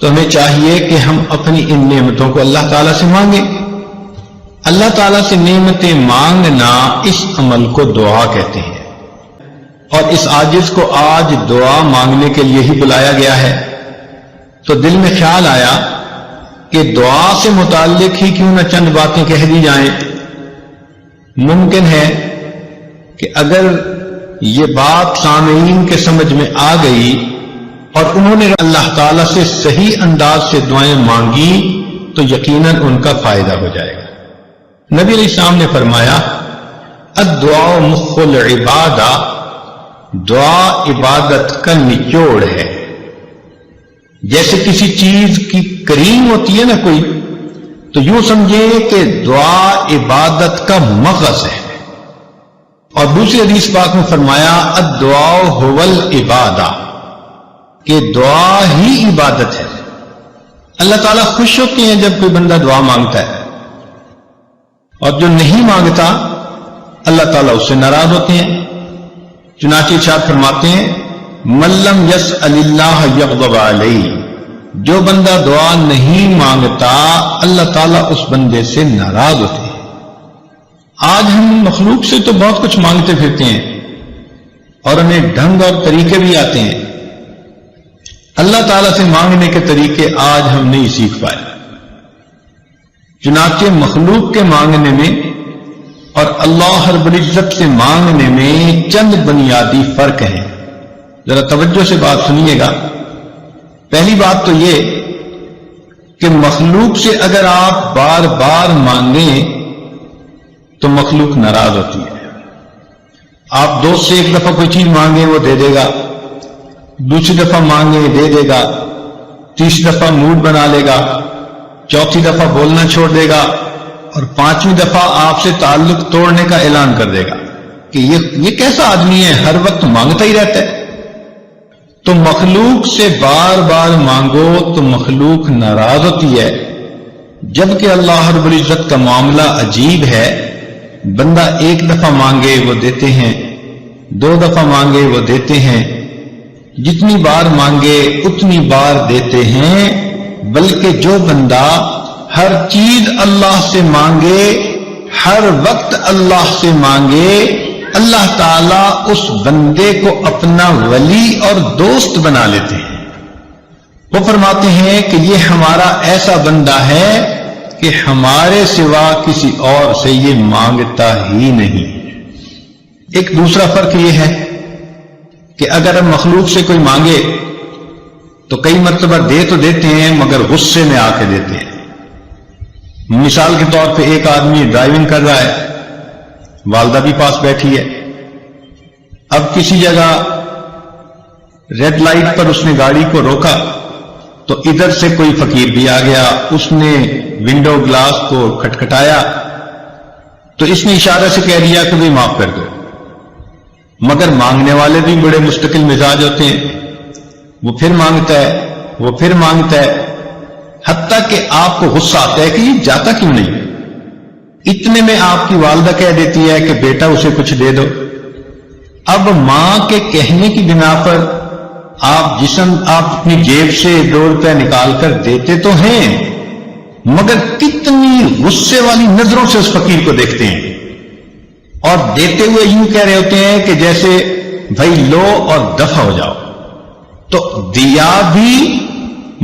تو ہمیں چاہیے کہ ہم اپنی ان نعمتوں کو اللہ تعالیٰ سے مانگیں. اللہ تعالیٰ سے نعمتیں مانگنا اس عمل کو دعا کہتے ہیں، اور اس عاجز کو آج دعا مانگنے کے لیے ہی بلایا گیا ہے. تو دل میں خیال آیا کہ دعا سے متعلق ہی کیوں نہ چند باتیں کہہ دی جائیں. ممکن ہے کہ اگر یہ بات سامعین کے سمجھ میں آ گئی اور انہوں نے اللہ تعالیٰ سے صحیح انداز سے دعائیں مانگی تو یقیناً ان کا فائدہ ہو جائے گا. نبی علیہ السلام نے فرمایا الدعاء مخ العبادہ، دعا عبادت کا نچوڑ ہے. جیسے کسی چیز کی کریم ہوتی ہے نا کوئی، تو یوں سمجھیں کہ دعا عبادت کا مغز ہے. اور دوسری حدیث پاک میں فرمایا الدعاء هو العبادہ، کہ دعا ہی عبادت ہے. اللہ تعالیٰ خوش ہوتے ہیں جب کوئی بندہ دعا مانگتا ہے، اور جو نہیں مانگتا اللہ تعالیٰ اس سے ناراض ہوتے ہیں. چنانچہ ارشاد فرماتے ہیں من لم یسأل اللہ یغضب علیہ، جو بندہ دعا نہیں مانگتا اللہ تعالیٰ اس بندے سے ناراض ہوتے ہیں. آج ہم مخلوق سے تو بہت کچھ مانگتے پھرتے ہیں اور ہمیں ڈھنگ اور طریقے بھی آتے ہیں. اللہ تعالیٰ سے مانگنے کے طریقے آج ہم نہیں سیکھ پائے. چنانچہ مخلوق کے مانگنے میں اور اللہ رب العزت سے مانگنے میں چند بنیادی فرق ہیں. ذرا توجہ سے بات سنیے گا. پہلی بات تو یہ کہ مخلوق سے اگر آپ بار بار مانگیں تو مخلوق ناراض ہوتی ہے. آپ دوست سے ایک دفعہ کوئی چیز مانگیں وہ دے دے گا، دوسری دفعہ مانگیں دے دے گا، تیسری دفعہ موڈ بنا لے گا، چوتھی دفعہ بولنا چھوڑ دے گا، اور پانچویں دفعہ آپ سے تعلق توڑنے کا اعلان کر دے گا کہ یہ کیسا آدمی ہے، ہر وقت مانگتا ہی رہتا ہے. تو مخلوق سے بار بار مانگو تو مخلوق ناراض ہوتی ہے، جبکہ اللہ رب العزت کا معاملہ عجیب ہے. بندہ ایک دفعہ مانگے وہ دیتے ہیں، دو دفعہ مانگے وہ دیتے ہیں، جتنی بار مانگے اتنی بار دیتے ہیں. بلکہ جو بندہ ہر چیز اللہ سے مانگے، ہر وقت اللہ سے مانگے، اللہ تعالیٰ اس بندے کو اپنا ولی اور دوست بنا لیتے ہیں. وہ فرماتے ہیں کہ یہ ہمارا ایسا بندہ ہے کہ ہمارے سوا کسی اور سے یہ مانگتا ہی نہیں. ایک دوسرا فرق یہ ہے کہ اگر ہم مخلوق سے کوئی مانگے تو کئی مرتبہ دے تو دیتے ہیں مگر غصے میں آ کے دیتے ہیں. مثال کے طور پہ ایک آدمی ڈرائیونگ کر رہا ہے، والدہ بھی پاس بیٹھی ہے. اب کسی جگہ ریڈ لائٹ پر اس نے گاڑی کو روکا تو ادھر سے کوئی فقیر بھی آ گیا، اس نے ونڈو گلاس کو کھٹکھٹایا تو اس نے اشارے سے کہہ دیا کہ بھئی معاف کر دو. مگر مانگنے والے بھی بڑے مستقل مزاج ہوتے ہیں، وہ پھر مانگتا ہے، وہ پھر مانگتا ہے، حتیٰ کہ آپ کو غصہ آتا ہے کہ یہ جاتا کیوں نہیں. اتنے میں آپ کی والدہ کہہ دیتی ہے کہ بیٹا اسے کچھ دے دو. اب ماں کے کہنے کی بنا پر آپ اپنی جیب سے 2 روپے نکال کر دیتے تو ہیں، مگر کتنی غصے والی نظروں سے اس فقیر کو دیکھتے ہیں، اور دیتے ہوئے یوں کہہ رہے ہوتے ہیں کہ جیسے بھائی لو اور دفع ہو جاؤ. تو دیا بھی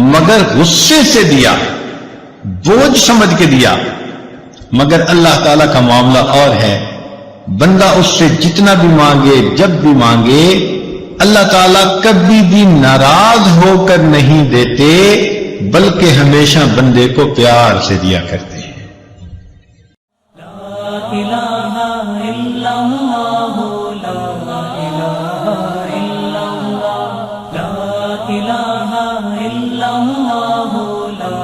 مگر غصے سے دیا، بوجھ سمجھ کے دیا. مگر اللہ تعالیٰ کا معاملہ اور ہے. بندہ اس سے جتنا بھی مانگے، جب بھی مانگے، اللہ تعالیٰ کبھی بھی ناراض ہو کر نہیں دیتے، بلکہ ہمیشہ بندے کو پیار سے دیا کرتے ہیں. لا الہ الا اللہ، لا الہ الا اللہ، لا الہ الا اللہ، لا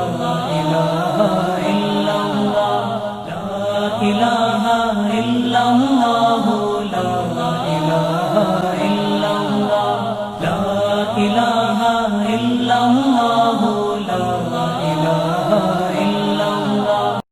الہ الا اللہ، لا الہ الا اللہ.